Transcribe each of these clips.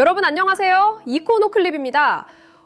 여러분 안녕하세요. 이코노클립입니다.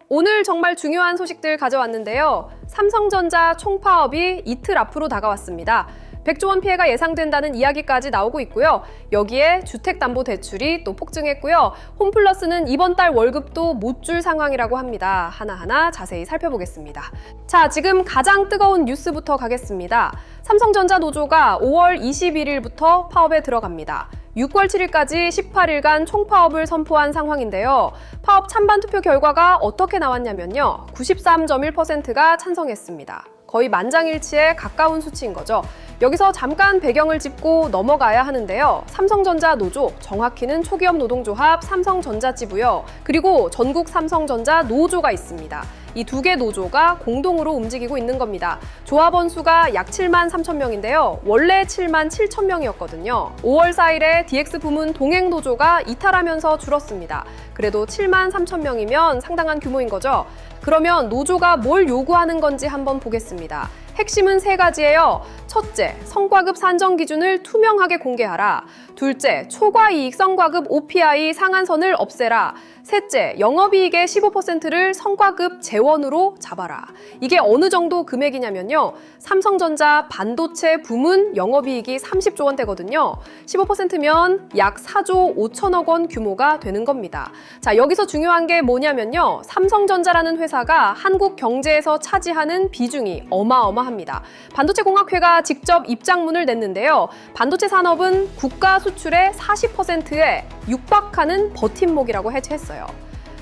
오늘 정말 중요한 소식들 가져왔는데요. 삼성전자 총파업이 이틀 앞으로 다가왔습니다. 100조 원 피해가 예상된다는 이야기까지 나오고 있고요. 여기에 주택담보대출이 또 폭증했고요. 홈플러스는 이번 달 월급도 못 줄 상황이라고 합니다. 하나하나 자세히 살펴보겠습니다. 자, 지금 가장 뜨거운 뉴스부터 가겠습니다. 삼성전자 노조가 5월 21일부터 파업에 들어갑니다. 6월 7일까지 18일간 총파업을 선포한 상황인데요. 파업 찬반 투표 결과가 어떻게 나왔냐면요. 93.1%가 찬성했습니다. 거의 만장일치에 가까운 수치인 거죠. 여기서 잠깐 배경을 짚고 넘어가야 하는데요. 삼성전자 노조, 정확히는 초기업 노동조합 삼성전자지부요. 그리고 전국 삼성전자 노조가 있습니다. 이 두 개 노조가 공동으로 움직이고 있는 겁니다. 조합원 수가 약 7만 3천 명인데요. 원래 7만 7천 명이었거든요. 5월 4일에 DX 부문 동행 노조가 이탈하면서 줄었습니다. 그래도 7만 3천 명이면 상당한 규모인 거죠. 그러면 노조가 뭘 요구하는 건지 한번 보겠습니다. 핵심은 세 가지예요. 첫째, 성과급 산정 기준을 투명하게 공개하라. 둘째, 초과이익 성과급 OPI 상한선을 없애라. 셋째, 영업이익의 15%를 성과급 재원으로 잡아라. 이게 어느 정도 금액이냐면요. 삼성전자 반도체 부문 영업이익이 30조 원대거든요. 15%면 약 4조 5천억 원 규모가 되는 겁니다. 자, 여기서 중요한 게 뭐냐면요. 삼성전자라는 회사가 한국 경제에서 차지하는 비중이 어마어마합니다. 반도체공학회가 직접 입장문을 냈는데요. 반도체 산업은 국가 수출의 40%에 육박하는 버팀목이라고 해체했어요.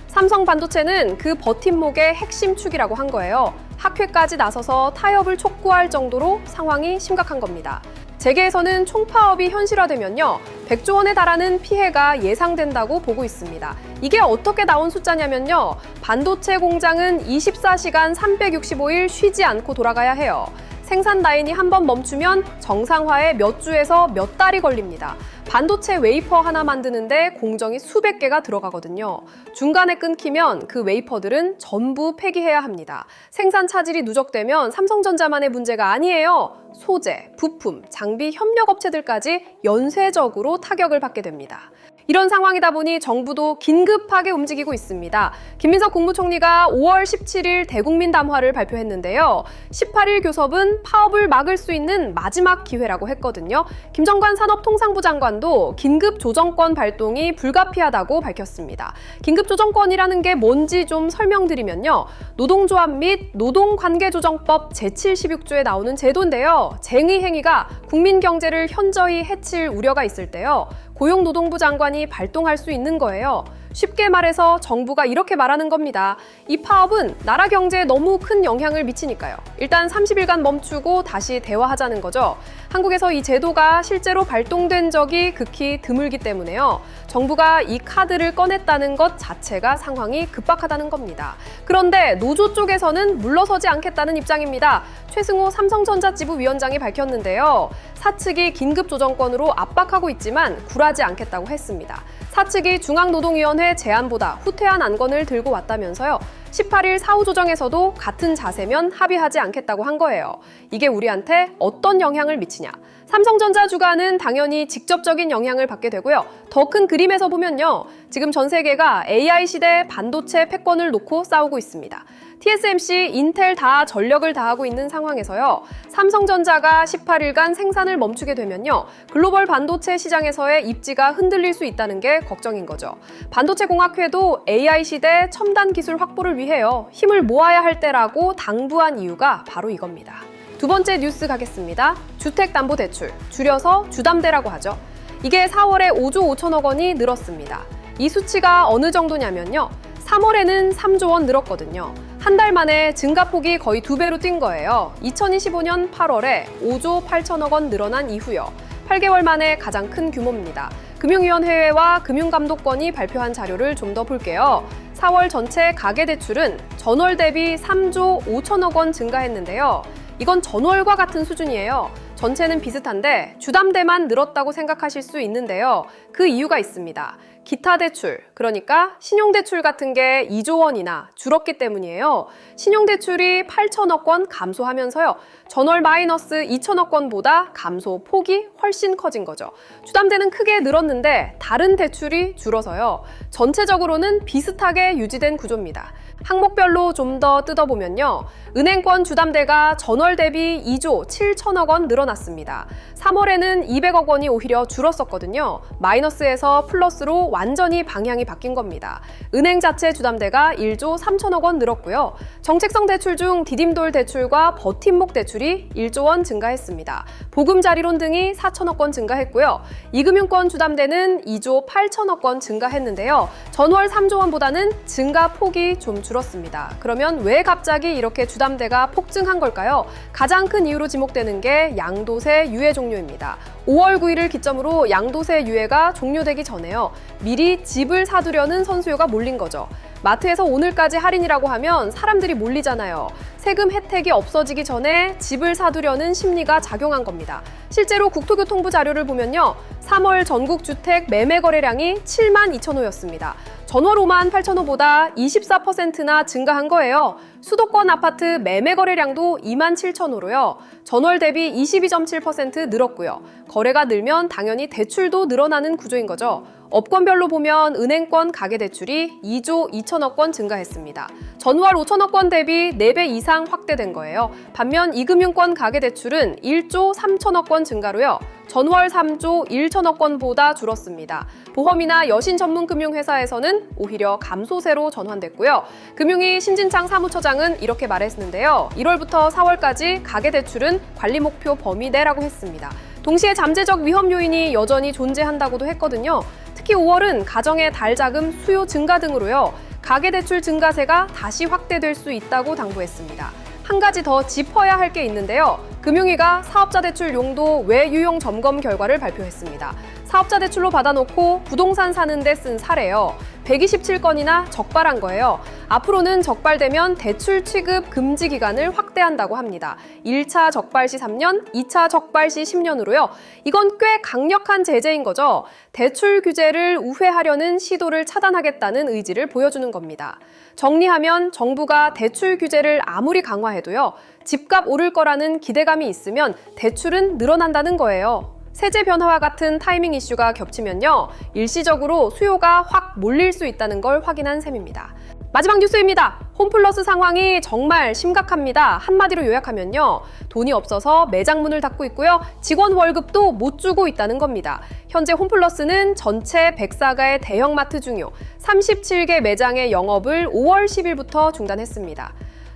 삼성 반도체는 그 버팀목의 핵심 축이라고 한 거예요. 학회까지 나서서 타협을 촉구할 정도로 상황이 심각한 겁니다. 재계에서는 총파업이 현실화되면요. 100조 원에 달하는 피해가 예상된다고 보고 있습니다. 이게 어떻게 나온 숫자냐면요. 반도체 공장은 24시간 365일 쉬지 않고 돌아가야 해요. 생산 라인이 한번 멈추면 정상화에 몇 주에서 몇 달이 걸립니다. 반도체 웨이퍼 하나 만드는데 공정이 수백 개가 들어가거든요. 중간에 끊기면 그 웨이퍼들은 전부 폐기해야 합니다. 생산 차질이 누적되면 삼성전자만의 문제가 아니에요. 소재, 부품, 장비 협력업체들까지 연쇄적으로 타격을 받게 됩니다. 이런 상황이다 보니 정부도 긴급하게 움직이고 있습니다. 김민석 국무총리가 5월 17일 대국민 담화를 발표했는데요. 18일 교섭은 파업을 막을 수 있는 마지막 기회라고 했거든요. 김정관 산업통상부 장관도 긴급조정권 발동이 불가피하다고 밝혔습니다. 긴급조정권이라는 게 뭔지 좀 설명드리면요. 노동조합 및 노동관계조정법 제76조에 나오는 제도인데요. 쟁의 행위가 국민 경제를 현저히 해칠 우려가 있을 때요. 고용노동부 장관이 발동할 수 있는 거예요. 쉽게 말해서 정부가 이렇게 말하는 겁니다. 이 파업은 나라 경제에 너무 큰 영향을 미치니까요. 일단 30일간 멈추고 다시 대화하자는 거죠. 한국에서 이 제도가 실제로 발동된 적이 극히 드물기 때문에요. 정부가 이 카드를 꺼냈다는 것 자체가 상황이 급박하다는 겁니다. 그런데 노조 쪽에서는 물러서지 않겠다는 입장입니다. 최승호 삼성전자 지부 위원장이 밝혔는데요. 사측이 긴급조정권으로 압박하고 있지만 굴하지 않겠다고 했습니다. 사측이 중앙노동위원회 제안보다 후퇴한 안건을 들고 왔다면서요. 18일 사후조정에서도 같은 자세면 합의하지 않겠다고 한 거예요. 이게 우리한테 어떤 영향을 미치냐? 삼성전자 주가는 당연히 직접적인 영향을 받게 되고요. 더 큰 그림에서 보면요. 지금 전 세계가 AI 시대 반도체 패권을 놓고 싸우고 있습니다. TSMC, 인텔 다 전력을 다하고 있는 상황에서요. 삼성전자가 18일간 생산을 멈추게 되면요. 글로벌 반도체 시장에서의 입지가 흔들릴 수 있다는 게 걱정인 거죠. 반도체공학회도 AI 시대 첨단 기술 확보를 위해요. 힘을 모아야 할 때라고 당부한 이유가 바로 이겁니다. 두 번째 뉴스 가겠습니다. 주택담보대출, 줄여서 주담대라고 하죠. 이게 4월에 5조 5천억 원이 늘었습니다. 이 수치가 어느 정도냐면요. 3월에는 3조 원 늘었거든요. 한 달 만에 증가폭이 거의 2배로 뛴 거예요. 2025년 8월에 5조 8천억 원 늘어난 이후요. 8개월 만에 가장 큰 규모입니다. 금융위원회와 금융감독원이 발표한 자료를 좀 더 볼게요. 4월 전체 가계대출은 전월 대비 3조 5천억 원 증가했는데요. 이건 전월과 같은 수준이에요. 전체는 비슷한데 주담대만 늘었다고 생각하실 수 있는데요. 그 이유가 있습니다. 기타 대출, 그러니까 신용대출 같은 게 2조 원이나 줄었기 때문이에요. 신용대출이 8천억 원 감소하면서요. 전월 마이너스 2천억 원보다 감소 폭이 훨씬 커진 거죠. 주담대는 크게 늘었는데 다른 대출이 줄어서요. 전체적으로는 비슷하게 유지된 구조입니다. 항목별로 좀 더 뜯어보면요. 은행권 주담대가 전월 대비 2조 7천억 원 늘어났습니다. 3월에는 200억 원이 오히려 줄었었거든요. 마이너스에서 플러스로 완전히 방향이 바뀐 겁니다. 은행 자체 주담대가 1조 3천억 원 늘었고요. 정책성 대출 중 디딤돌 대출과 버팀목 대출이 1조 원 증가했습니다. 보금자리론 등이 4천억 원 증가했고요. 이금융권 주담대는 2조 8천억 원 증가했는데요. 전월 3조 원보다는 증가 폭이 좀 줄었습니다. 그러면 왜 갑자기 이렇게 주담대가 폭증한 걸까요? 가장 큰 이유로 지목되는 게 양도세 유예 종료입니다. 5월 9일을 기점으로 양도세 유예가 종료되기 전에요. 미리 집을 사두려는 선수요가 몰린 거죠. 마트에서 오늘까지 할인이라고 하면 사람들이 몰리잖아요. 세금 혜택이 없어지기 전에 집을 사두려는 심리가 작용한 겁니다. 실제로 국토교통부 자료를 보면요. 3월 전국 주택 매매 거래량이 7만 2천 호였습니다. 전월 5만 8천 호보다 24%나 증가한 거예요. 수도권 아파트 매매 거래량도 2만 7천 호로요. 전월 대비 22.7% 늘었고요. 거래가 늘면 당연히 대출도 늘어나는 구조인 거죠. 업권별로 보면 은행권 가계대출이 2조 2천억 원 증가했습니다. 전월 5천억 원 대비 4배 이상 확대된 거예요. 반면 이금융권 가계대출은 1조 3천억 원 증가로요. 전월 3조 1천억 원보다 줄었습니다. 보험이나 여신 전문 금융회사에서는 오히려 감소세로 전환됐고요. 금융위 신진창 사무처장은 이렇게 말했는데요. 1월부터 4월까지 가계대출은 관리 목표 범위 내라고 했습니다. 동시에 잠재적 위험 요인이 여전히 존재한다고도 했거든요. 특히 5월은 가정의 달자금 수요 증가 등으로요. 가계대출 증가세가 다시 확대될 수 있다고 당부했습니다. 한 가지 더 짚어야 할 게 있는데요. 금융위가 사업자 대출 용도 외유용 점검 결과를 발표했습니다. 사업자 대출로 받아놓고 부동산 사는데 쓴 사례요. 127건이나 적발한 거예요. 앞으로는 적발되면 대출 취급 금지 기간을 확대한다고 합니다. 1차 적발 시 3년, 2차 적발 시 10년으로요. 이건 꽤 강력한 제재인 거죠. 대출 규제를 우회하려는 시도를 차단하겠다는 의지를 보여주는 겁니다. 정리하면 정부가 대출 규제를 아무리 강화해도요. 집값 오를 거라는 기대감이 있으면 대출은 늘어난다는 거예요. 세제 변화와 같은 타이밍 이슈가 겹치면요. 일시적으로 수요가 확 몰릴 수 있다는 걸 확인한 셈입니다. 마지막 뉴스입니다. 홈플러스 상황이 정말 심각합니다. 한마디로 요약하면요. 돈이 없어서 매장 문을 닫고 있고요. 직원 월급도 못 주고 있다는 겁니다. 현재 홈플러스는 전체 104가의 대형마트 중요 37개 매장의 영업을 5월 10일부터 중단했습니다.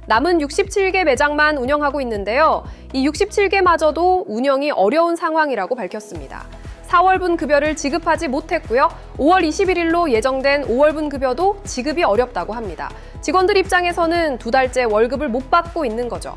남은 67개 매장만 운영하고 있는데요. 이 67개마저도 운영이 어려운 상황이라고 밝혔습니다. 4월분 급여를 지급하지 못했고요. 5월 21일로 예정된 5월분 급여도 지급이 어렵다고 합니다. 직원들 입장에서는 2달째 월급을 못 받고 있는 거죠.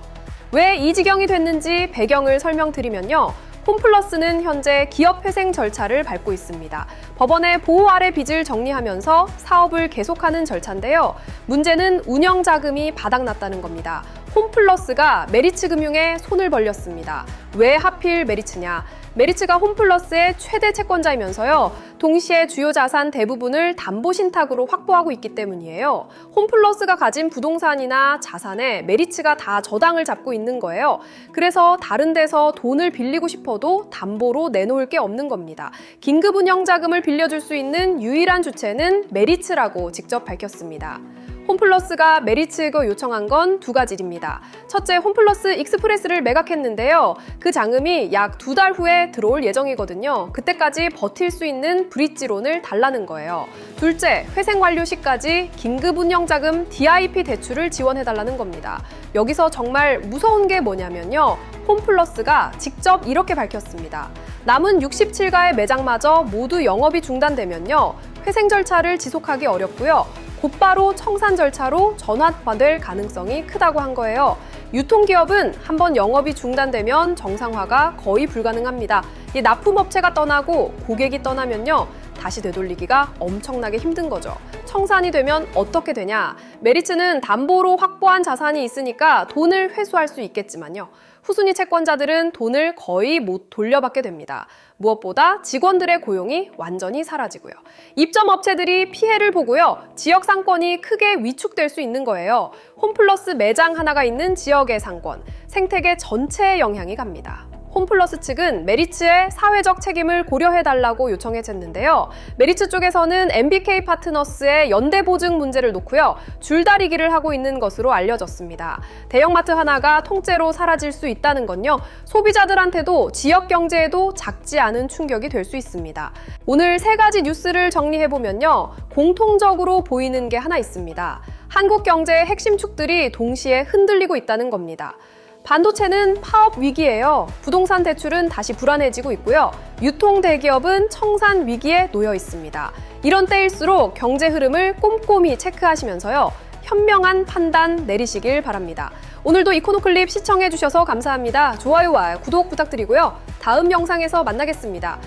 왜 이 지경이 됐는지 배경을 설명드리면요. 홈플러스는 현재 기업회생 절차를 밟고 있습니다. 법원의 보호 아래 빚을 정리하면서 사업을 계속하는 절차인데요. 문제는 운영자금이 바닥났다는 겁니다. 홈플러스가 메리츠금융에 손을 벌렸습니다. 왜 하필 메리츠냐? 메리츠가 홈플러스의 최대 채권자이면서요. 동시에 주요 자산 대부분을 담보신탁으로 확보하고 있기 때문이에요. 홈플러스가 가진 부동산이나 자산에 메리츠가 다 저당을 잡고 있는 거예요. 그래서 다른 데서 돈을 빌리고 싶어도 담보로 내놓을 게 없는 겁니다. 긴급운영자금을 빌려줄 수 있는 유일한 주체는 메리츠라고 직접 밝혔습니다. 홈플러스가 메리츠가 요청한 건 2가지입니다. 첫째, 홈플러스 익스프레스를 매각했는데요. 그 자금이 약 2달 후에 들어올 예정이거든요. 그때까지 버틸 수 있는 브릿지론을 달라는 거예요. 둘째, 회생 완료 시까지 긴급운영자금 DIP 대출을 지원해달라는 겁니다. 여기서 정말 무서운 게 뭐냐면요. 홈플러스가 직접 이렇게 밝혔습니다. 남은 67가의 매장마저 모두 영업이 중단되면요. 회생 절차를 지속하기 어렵고요. 곧바로 청산 절차로 전환될 가능성이 크다고 한 거예요. 유통기업은 한번 영업이 중단되면 정상화가 거의 불가능합니다. 이 납품업체가 떠나고 고객이 떠나면요. 다시 되돌리기가 엄청나게 힘든 거죠. 청산이 되면 어떻게 되냐? 메리츠는 담보로 확보한 자산이 있으니까 돈을 회수할 수 있겠지만요. 후순위 채권자들은 돈을 거의 못 돌려받게 됩니다. 무엇보다 직원들의 고용이 완전히 사라지고요. 입점 업체들이 피해를 보고요. 지역 상권이 크게 위축될 수 있는 거예요. 홈플러스 매장 하나가 있는 지역의 상권, 생태계 전체에 영향이 갑니다. 홈플러스 측은 메리츠의 사회적 책임을 고려해달라고 요청했는데요. 메리츠 쪽에서는 MBK 파트너스의 연대 보증 문제를 놓고요. 줄다리기를 하고 있는 것으로 알려졌습니다. 대형마트 하나가 통째로 사라질 수 있다는 건요. 소비자들한테도 지역 경제에도 작지 않은 충격이 될 수 있습니다. 오늘 세 가지 뉴스를 정리해보면요. 공통적으로 보이는 게 하나 있습니다. 한국 경제의 핵심 축들이 동시에 흔들리고 있다는 겁니다. 반도체는 파업 위기예요. 부동산 대출은 다시 불안해지고 있고요. 유통 대기업은 청산 위기에 놓여 있습니다. 이런 때일수록 경제 흐름을 꼼꼼히 체크하시면서요. 현명한 판단 내리시길 바랍니다. 오늘도 이코노클립 시청해주셔서 감사합니다. 좋아요와 구독 부탁드리고요. 다음 영상에서 만나겠습니다.